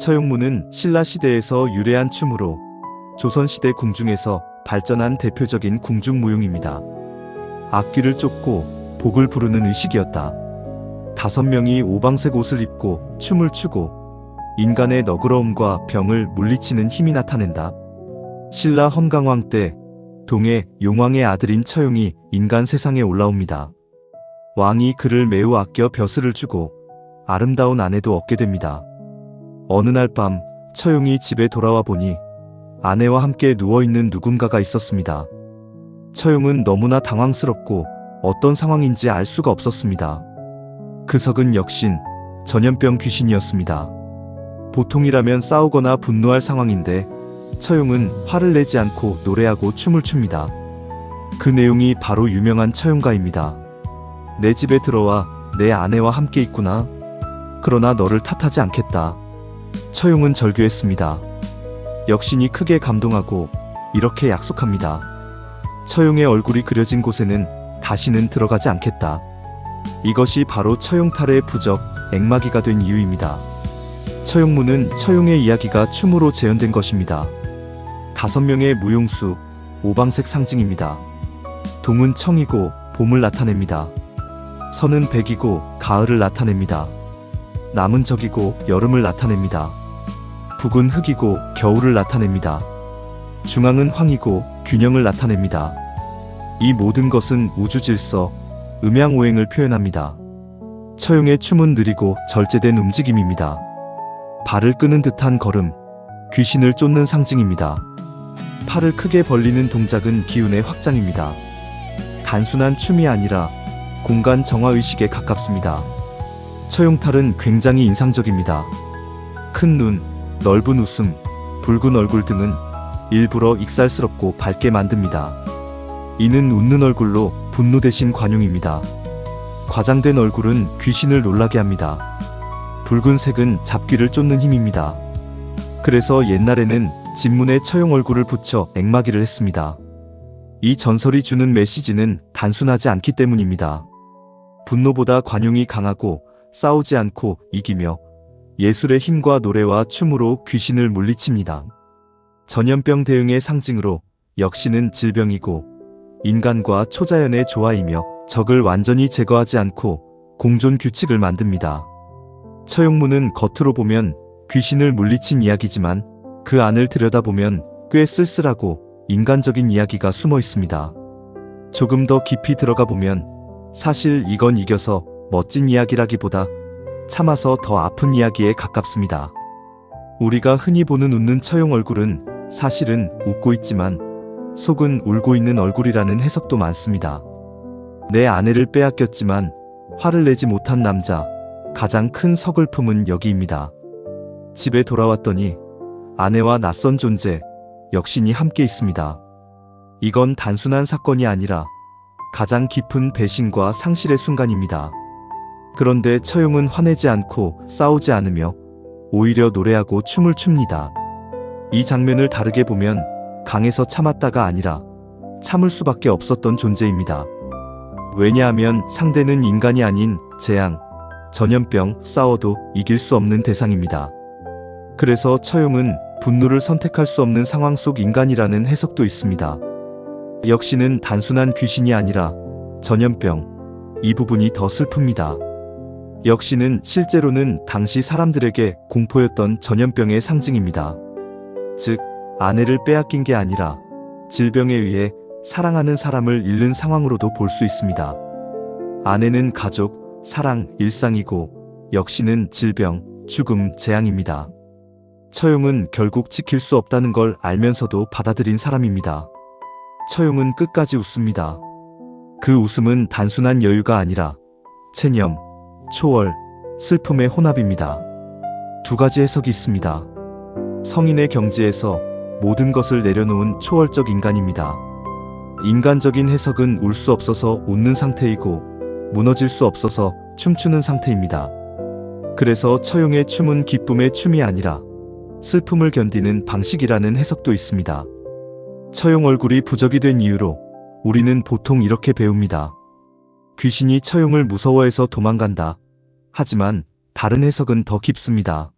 처용무는 신라시대에서 유래한 춤으로 조선시대 궁중에서 발전한 대표적인 궁중무용입니다. 악귀를 쫓고 복을 부르는 의식이었다. 5명이 오방색 옷을 입고 춤을 추고 인간의 너그러움과 병을 물리치는 힘이 나타낸다. 신라 헌강왕 때 동해 용왕의 아들인 처용이 인간 세상에 올라옵니다. 왕이 그를 매우 아껴 벼슬을 주고 아름다운 아내도 얻게 됩니다. 어느 날 밤 처용이 집에 돌아와 보니 아내와 함께 누워있는 누군가가 있었습니다. 처용은 너무나 당황스럽고 어떤 상황인지 알 수가 없었습니다. 그 석은 역신, 전염병 귀신이었습니다. 보통이라면 싸우거나 분노할 상황인데 처용은 화를 내지 않고 노래하고 춤을 춥니다. 그 내용이 바로 유명한 처용가입니다. 내 집에 들어와 내 아내와 함께 있구나. 그러나 너를 탓하지 않겠다. 처용은 절규했습니다. 역신이 크게 감동하고 이렇게 약속합니다. 처용의 얼굴이 그려진 곳에는 다시는 들어가지 않겠다. 이것이 바로 처용탈의 부적 액마기가 된 이유입니다. 처용무는 처용의 이야기가 춤으로 재현된 것입니다. 5명의 무용수, 오방색 상징입니다. 동은 청이고 봄을 나타냅니다. 서는 백이고 가을을 나타냅니다. 남은 적이고 여름을 나타냅니다. 북은 흑이고 겨울을 나타냅니다. 중앙은 황이고 균형을 나타냅니다. 이 모든 것은 우주 질서, 음양오행을 표현합니다. 처용의 춤은 느리고 절제된 움직임입니다. 발을 끄는 듯한 걸음, 귀신을 쫓는 상징입니다. 팔을 크게 벌리는 동작은 기운의 확장입니다. 단순한 춤이 아니라 공간 정화의식에 가깝습니다. 처용탈은 굉장히 인상적입니다. 큰 눈, 넓은 웃음, 붉은 얼굴 등은 일부러 익살스럽고 밝게 만듭니다. 이는 웃는 얼굴로 분노 대신 관용입니다. 과장된 얼굴은 귀신을 놀라게 합니다. 붉은색은 잡귀를 쫓는 힘입니다. 그래서 옛날에는 진문에 처용 얼굴을 붙여 액마기를 했습니다. 이 전설이 주는 메시지는 단순하지 않기 때문입니다. 분노보다 관용이 강하고 싸우지 않고 이기며 예술의 힘과 노래와 춤으로 귀신을 물리칩니다. 전염병 대응의 상징으로 역시는 질병이고 인간과 초자연의 조화이며 적을 완전히 제거하지 않고 공존 규칙을 만듭니다. 처용무는 겉으로 보면 귀신을 물리친 이야기지만 그 안을 들여다보면 꽤 쓸쓸하고 인간적인 이야기가 숨어 있습니다. 조금 더 깊이 들어가 보면 사실 이건 이겨서 멋진 이야기라기보다 참아서 더 아픈 이야기에 가깝습니다. 우리가 흔히 보는 웃는 처용 얼굴은 사실은 웃고 있지만 속은 울고 있는 얼굴이라는 해석도 많습니다. 내 아내를 빼앗겼지만 화를 내지 못한 남자, 가장 큰 서글픔은 여기입니다. 집에 돌아왔더니 아내와 낯선 존재, 역신이 함께 있습니다. 이건 단순한 사건이 아니라 가장 깊은 배신과 상실의 순간입니다. 그런데 처용은 화내지 않고 싸우지 않으며 오히려 노래하고 춤을 춥니다. 이 장면을 다르게 보면 강해서 참았다가 아니라 참을 수밖에 없었던 존재입니다. 왜냐하면 상대는 인간이 아닌 재앙, 전염병, 싸워도 이길 수 없는 대상입니다. 그래서 처용은 분노를 선택할 수 없는 상황 속 인간이라는 해석도 있습니다. 역시는 단순한 귀신이 아니라 전염병, 이 부분이 더 슬픕니다. 역시는 실제로는 당시 사람들에게 공포였던 전염병의 상징입니다. 즉, 아내를 빼앗긴 게 아니라 질병에 의해 사랑하는 사람을 잃는 상황으로도 볼 수 있습니다. 아내는 가족, 사랑, 일상이고 역시는 질병, 죽음, 재앙입니다. 처용은 결국 지킬 수 없다는 걸 알면서도 받아들인 사람입니다. 처용은 끝까지 웃습니다. 그 웃음은 단순한 여유가 아니라 체념, 초월, 슬픔의 혼합입니다. 두 가지 해석이 있습니다. 성인의 경지에서 모든 것을 내려놓은 초월적 인간입니다. 인간적인 해석은 울 수 없어서 웃는 상태이고 무너질 수 없어서 춤추는 상태입니다. 그래서 처용의 춤은 기쁨의 춤이 아니라 슬픔을 견디는 방식이라는 해석도 있습니다. 처용 얼굴이 부적이 된 이유로 우리는 보통 이렇게 배웁니다. 귀신이 처용을 무서워해서 도망간다. 하지만 다른 해석은 더 깊습니다.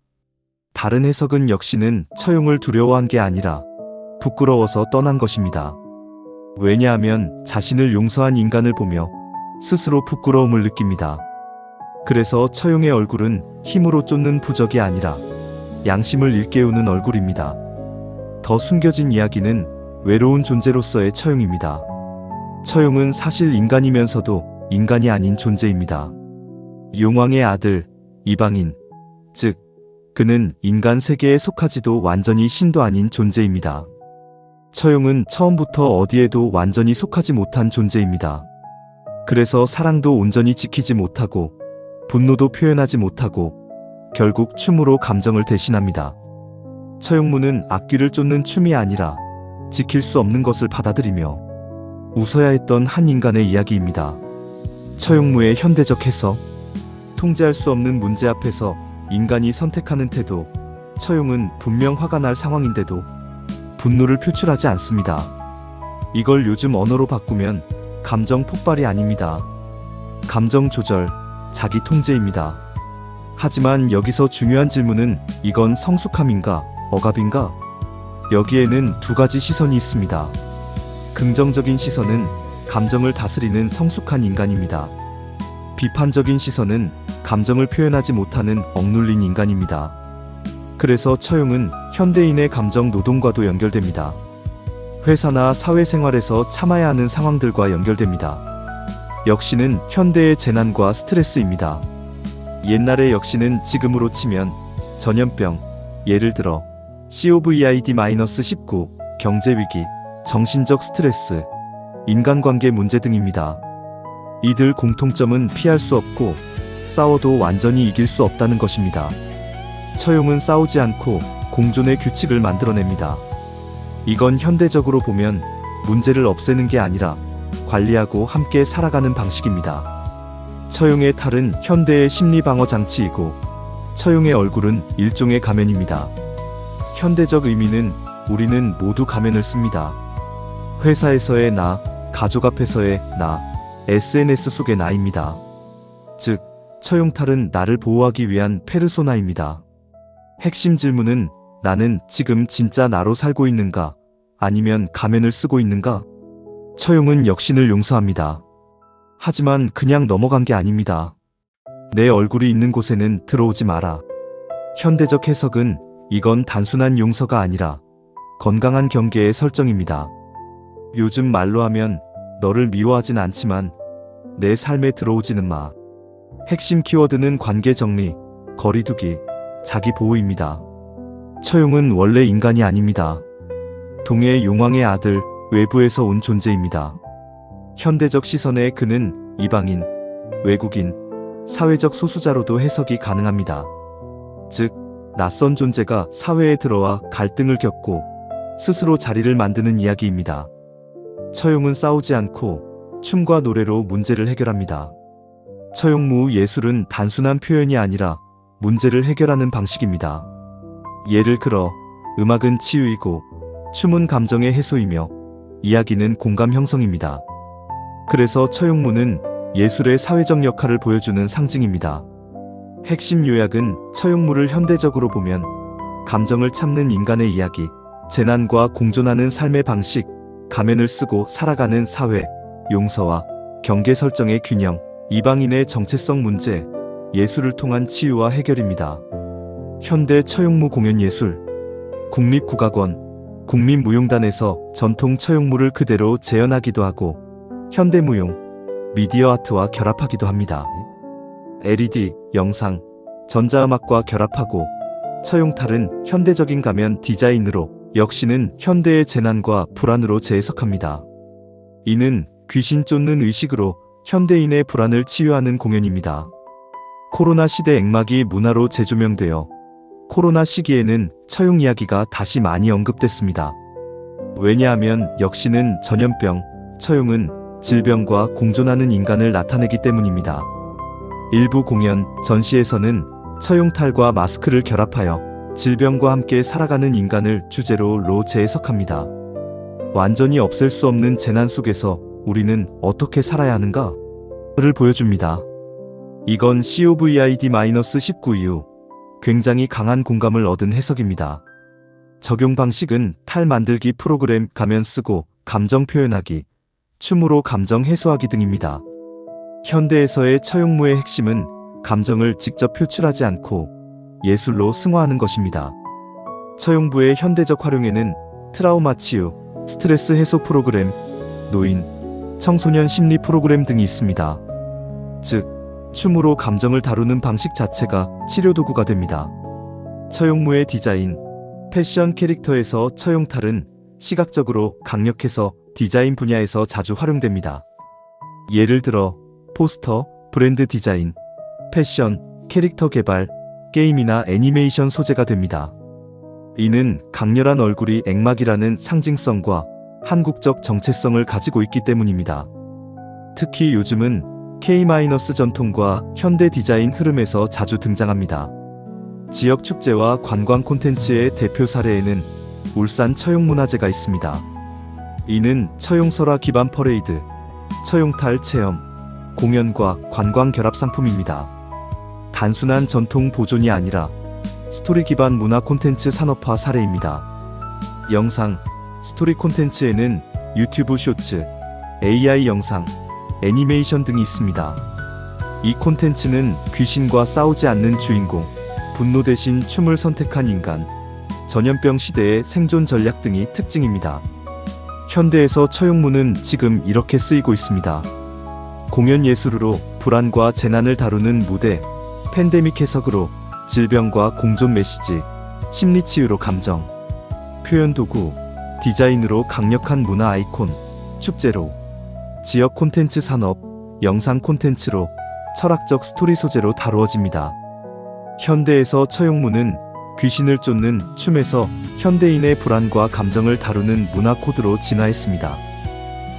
다른 해석은 역시는 처용을 두려워한 게 아니라 부끄러워서 떠난 것입니다. 왜냐하면 자신을 용서한 인간을 보며 스스로 부끄러움을 느낍니다. 그래서 처용의 얼굴은 힘으로 쫓는 부적이 아니라 양심을 일깨우는 얼굴입니다. 더 숨겨진 이야기는 외로운 존재로서의 처용입니다. 처용은 사실 인간이면서도 인간이 아닌 존재입니다. 용왕의 아들, 이방인, 즉 그는 인간 세계에 속하지도 완전히 신도 아닌 존재입니다. 처용은 처음부터 어디에도 완전히 속하지 못한 존재입니다. 그래서 사랑도 온전히 지키지 못하고 분노도 표현하지 못하고 결국 춤으로 감정을 대신합니다. 처용무는 악귀를 쫓는 춤이 아니라 지킬 수 없는 것을 받아들이며 웃어야 했던 한 인간의 이야기입니다. 처용무의 현대적 해석. 통제할 수 없는 문제 앞에서 인간이 선택하는 태도. 처용은 분명 화가 날 상황인데도 분노를 표출하지 않습니다. 이걸 요즘 언어로 바꾸면 감정 폭발이 아닙니다. 감정 조절, 자기 통제입니다. 하지만 여기서 중요한 질문은 이건 성숙함인가, 억압인가? 여기에는 두 가지 시선이 있습니다. 긍정적인 시선은 감정을 다스리는 성숙한 인간입니다. 비판적인 시선은 감정을 표현하지 못하는 억눌린 인간입니다. 그래서 처용은 현대인의 감정 노동과도 연결됩니다. 회사나 사회생활에서 참아야 하는 상황들과 연결됩니다. 역시는 현대의 재난과 스트레스입니다. 옛날의 역시는 지금으로 치면 전염병, 예를 들어 COVID-19, 경제위기, 정신적 스트레스, 인간관계 문제 등입니다. 이들 공통점은 피할 수 없고 싸워도 완전히 이길 수 없다는 것입니다. 처용은 싸우지 않고 공존의 규칙을 만들어냅니다. 이건 현대적으로 보면 문제를 없애는 게 아니라 관리하고 함께 살아가는 방식입니다. 처용의 탈은 현대의 심리방어 장치이고 처용의 얼굴은 일종의 가면입니다. 현대적 의미는 우리는 모두 가면을 씁니다. 회사에서의 나, 가족 앞에서의 나, SNS 속의 나입니다. 즉, 처용탈은 나를 보호하기 위한 페르소나입니다. 핵심 질문은 나는 지금 진짜 나로 살고 있는가? 아니면 가면을 쓰고 있는가? 처용은 역신을 용서합니다. 하지만 그냥 넘어간 게 아닙니다. 내 얼굴이 있는 곳에는 들어오지 마라. 현대적 해석은 이건 단순한 용서가 아니라 건강한 경계의 설정입니다. 요즘 말로 하면 너를 미워하진 않지만 내 삶에 들어오지는 마. 핵심 키워드는 관계 정리, 거리두기, 자기 보호입니다. 처용은 원래 인간이 아닙니다. 동해 용왕의 아들, 외부에서 온 존재입니다. 현대적 시선에 그는 이방인, 외국인, 사회적 소수자로도 해석이 가능합니다. 즉, 낯선 존재가 사회에 들어와 갈등을 겪고 스스로 자리를 만드는 이야기입니다. 처용은 싸우지 않고 춤과 노래로 문제를 해결합니다. 처용무 예술은 단순한 표현이 아니라 문제를 해결하는 방식입니다. 예를 들어 음악은 치유이고 춤은 감정의 해소이며 이야기는 공감 형성입니다. 그래서 처용무는 예술의 사회적 역할을 보여주는 상징입니다. 핵심 요약은 처용무를 현대적으로 보면 감정을 참는 인간의 이야기, 재난과 공존하는 삶의 방식, 가면을 쓰고 살아가는 사회, 용서와 경계 설정의 균형, 이방인의 정체성 문제, 예술을 통한 치유와 해결입니다. 현대 처용무 공연예술, 국립국악원, 국민무용단에서 전통 처용무를 그대로 재현하기도 하고 현대무용, 미디어 아트와 결합하기도 합니다. LED, 영상, 전자음악과 결합하고 처용탈은 현대적인 가면 디자인으로 역시는 현대의 재난과 불안으로 재해석합니다. 이는 귀신 쫓는 의식으로 현대인의 불안을 치유하는 공연입니다. 코로나 시대 액막이 문화로 재조명되어 코로나 시기에는 처용 이야기가 다시 많이 언급됐습니다. 왜냐하면 역시는 전염병, 처용은 질병과 공존하는 인간을 나타내기 때문입니다. 일부 공연, 전시에서는 처용탈과 마스크를 결합하여 질병과 함께 살아가는 인간을 주제로 재해석합니다. 완전히 없앨 수 없는 재난 속에서 우리는 어떻게 살아야 하는가?를 보여줍니다. 이건 COVID-19 이후 굉장히 강한 공감을 얻은 해석입니다. 적용 방식은 탈 만들기 프로그램 가면 쓰고 감정 표현하기, 춤으로 감정 해소하기 등입니다. 현대에서의 처용무의 핵심은 감정을 직접 표출하지 않고 예술로 승화하는 것입니다. 처용부의 현대적 활용에는 트라우마 치유, 스트레스 해소 프로그램, 노인, 청소년 심리 프로그램 등이 있습니다. 즉, 춤으로 감정을 다루는 방식 자체가 치료 도구가 됩니다. 처용무의 디자인, 패션 캐릭터에서 처용탈은 시각적으로 강력해서 디자인 분야에서 자주 활용됩니다. 예를 들어 포스터, 브랜드 디자인, 패션, 캐릭터 개발, 게임이나 애니메이션 소재가 됩니다. 이는 강렬한 얼굴이 액막이라는 상징성과 한국적 정체성을 가지고 있기 때문입니다. 특히 요즘은 K- 전통과 현대 디자인 흐름에서 자주 등장합니다. 지역 축제와 관광 콘텐츠의 대표 사례에는 울산 처용문화제가 있습니다. 이는 처용설화 기반 퍼레이드, 처용탈 체험, 공연과 관광 결합 상품입니다. 단순한 전통 보존이 아니라 스토리 기반 문화 콘텐츠 산업화 사례입니다. 영상, 스토리 콘텐츠에는 유튜브 쇼츠, AI 영상, 애니메이션 등이 있습니다. 이 콘텐츠는 귀신과 싸우지 않는 주인공, 분노 대신 춤을 선택한 인간, 전염병 시대의 생존 전략 등이 특징입니다. 현대에서 처용무는 지금 이렇게 쓰이고 있습니다. 공연 예술으로 불안과 재난을 다루는 무대, 팬데믹 해석으로 질병과 공존 메시지, 심리 치유로 감정, 표현 도구, 디자인으로 강력한 문화 아이콘, 축제로, 지역 콘텐츠 산업, 영상 콘텐츠로 철학적 스토리 소재로 다루어집니다. 현대에서 처용무는 귀신을 쫓는 춤에서 현대인의 불안과 감정을 다루는 문화 코드로 진화했습니다.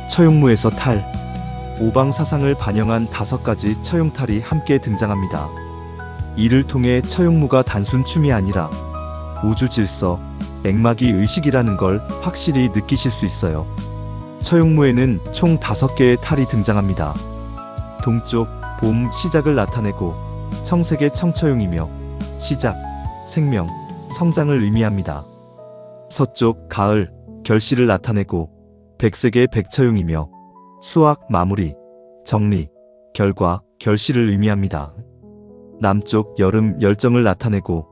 처용무에서 탈, 오방 사상을 반영한 5가지 처용탈이 함께 등장합니다. 이를 통해 처용무가 단순 춤이 아니라 우주 질서, 액막이 의식이라는 걸 확실히 느끼실 수 있어요. 처용무에는 총 5개의 탈이 등장합니다. 동쪽, 봄, 시작을 나타내고 청색의 청처용이며 시작, 생명, 성장을 의미합니다. 서쪽, 가을, 결실을 나타내고 백색의 백처용이며 수확, 마무리, 정리, 결과, 결실을 의미합니다. 남쪽, 여름, 열정을 나타내고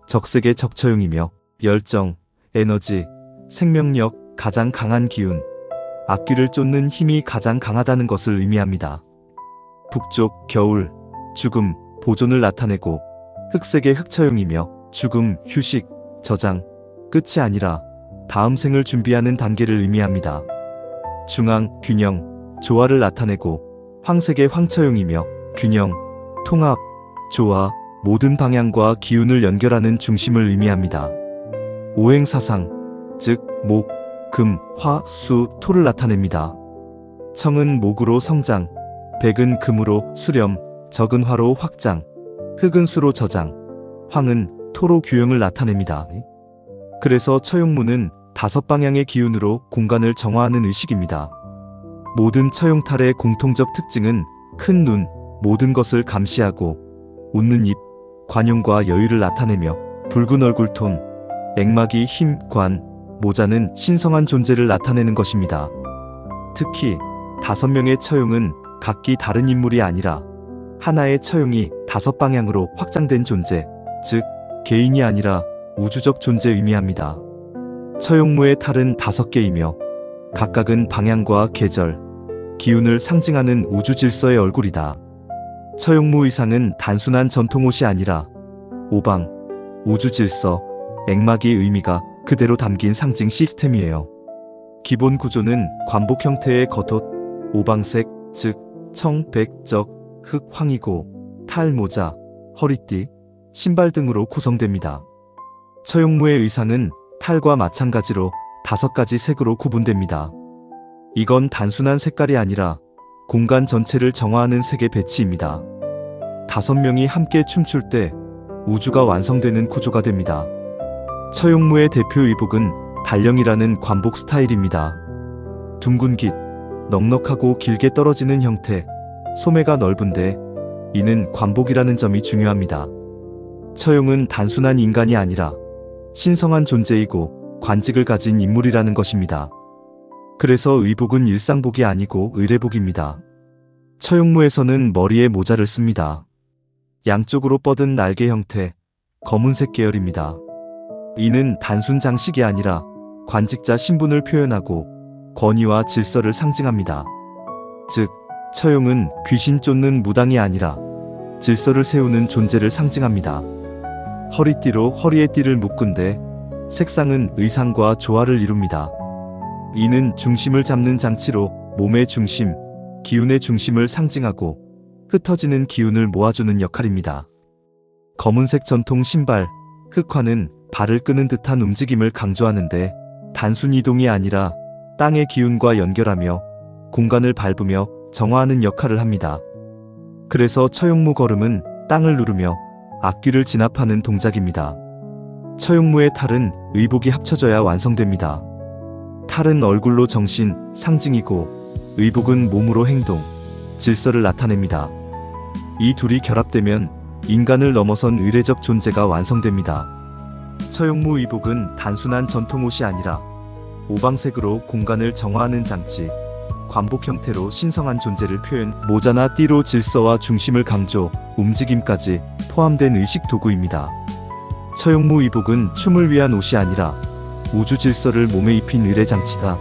적색의 적처용이며 열정, 에너지, 생명력, 가장 강한 기운, 악귀를 쫓는 힘이 가장 강하다는 것을 의미합니다. 북쪽, 겨울, 죽음, 보존을 나타내고 흑색의 흑처용이며 죽음, 휴식, 저장, 끝이 아니라 다음 생을 준비하는 단계를 의미합니다. 중앙, 균형, 조화를 나타내고 황색의 황처용이며 균형, 통합, 조화, 모든 방향과 기운을 연결하는 중심을 의미합니다. 오행사상, 즉 목, 금, 화, 수, 토를 나타냅니다. 청은 목으로 성장, 백은 금으로 수렴, 적은 화로 확장, 흑은 수로 저장, 황은 토로 규형을 나타냅니다. 그래서 처용무는 5방향의 기운으로 공간을 정화하는 의식입니다. 모든 처용탈의 공통적 특징은 큰 눈, 모든 것을 감시하고 웃는 입, 관용과 여유를 나타내며 붉은 얼굴톤, 액막이 힘, 관, 모자는 신성한 존재를 나타내는 것입니다. 특히 5명의 처용은 각기 다른 인물이 아니라 하나의 처용이 5방향으로 확장된 존재, 즉 개인이 아니라 우주적 존재 의미합니다. 처용무의 탈은 5개이며 각각은 방향과 계절, 기운을 상징하는 우주 질서의 얼굴이다. 처용무 의상은 단순한 전통옷이 아니라 오방, 우주 질서, 액막의 의미가 그대로 담긴 상징 시스템이에요. 기본 구조는 관복 형태의 겉옷, 오방색, 즉 청, 백, 적, 흑, 황이고 탈, 모자, 허리띠, 신발 등으로 구성됩니다. 처용무의 의상은 탈과 마찬가지로 5가지 색으로 구분됩니다. 이건 단순한 색깔이 아니라 공간 전체를 정화하는 색의 배치입니다. 5명이 함께 춤출 때 우주가 완성되는 구조가 됩니다. 처용무의 대표 의복은 달령이라는 관복 스타일입니다. 둥근 깃, 넉넉하고 길게 떨어지는 형태, 소매가 넓은데 이는 관복이라는 점이 중요합니다. 처용은 단순한 인간이 아니라 신성한 존재이고 관직을 가진 인물이라는 것입니다. 그래서 의복은 일상복이 아니고 의례복입니다. 처용무에서는 머리에 모자를 씁니다. 양쪽으로 뻗은 날개 형태, 검은색 계열입니다. 이는 단순 장식이 아니라 관직자 신분을 표현하고 권위와 질서를 상징합니다. 즉, 처용은 귀신 쫓는 무당이 아니라 질서를 세우는 존재를 상징합니다. 허리띠로 허리에 띠를 묶은데 색상은 의상과 조화를 이룹니다. 이는 중심을 잡는 장치로 몸의 중심, 기운의 중심을 상징하고 흩어지는 기운을 모아주는 역할입니다. 검은색 전통 신발, 흑화는 발을 끄는 듯한 움직임을 강조하는데 단순 이동이 아니라 땅의 기운과 연결하며 공간을 밟으며 정화하는 역할을 합니다. 그래서 처용무 걸음은 땅을 누르며 앞귀를 진압하는 동작입니다. 처용무의 탈은 의복이 합쳐져야 완성됩니다. 탈은 얼굴로 정신, 상징이고 의복은 몸으로 행동, 질서를 나타냅니다. 이 둘이 결합되면 인간을 넘어선 의례적 존재가 완성됩니다. 처용무 의복은 단순한 전통옷이 아니라 오방색으로 공간을 정화하는 장치, 관복 형태로 신성한 존재를 표현, 모자나 띠로 질서와 중심을 강조, 움직임까지 포함된 의식 도구입니다. 처용무 의복은 춤을 위한 옷이 아니라 우주 질서를 몸에 입힌 의례 장치다.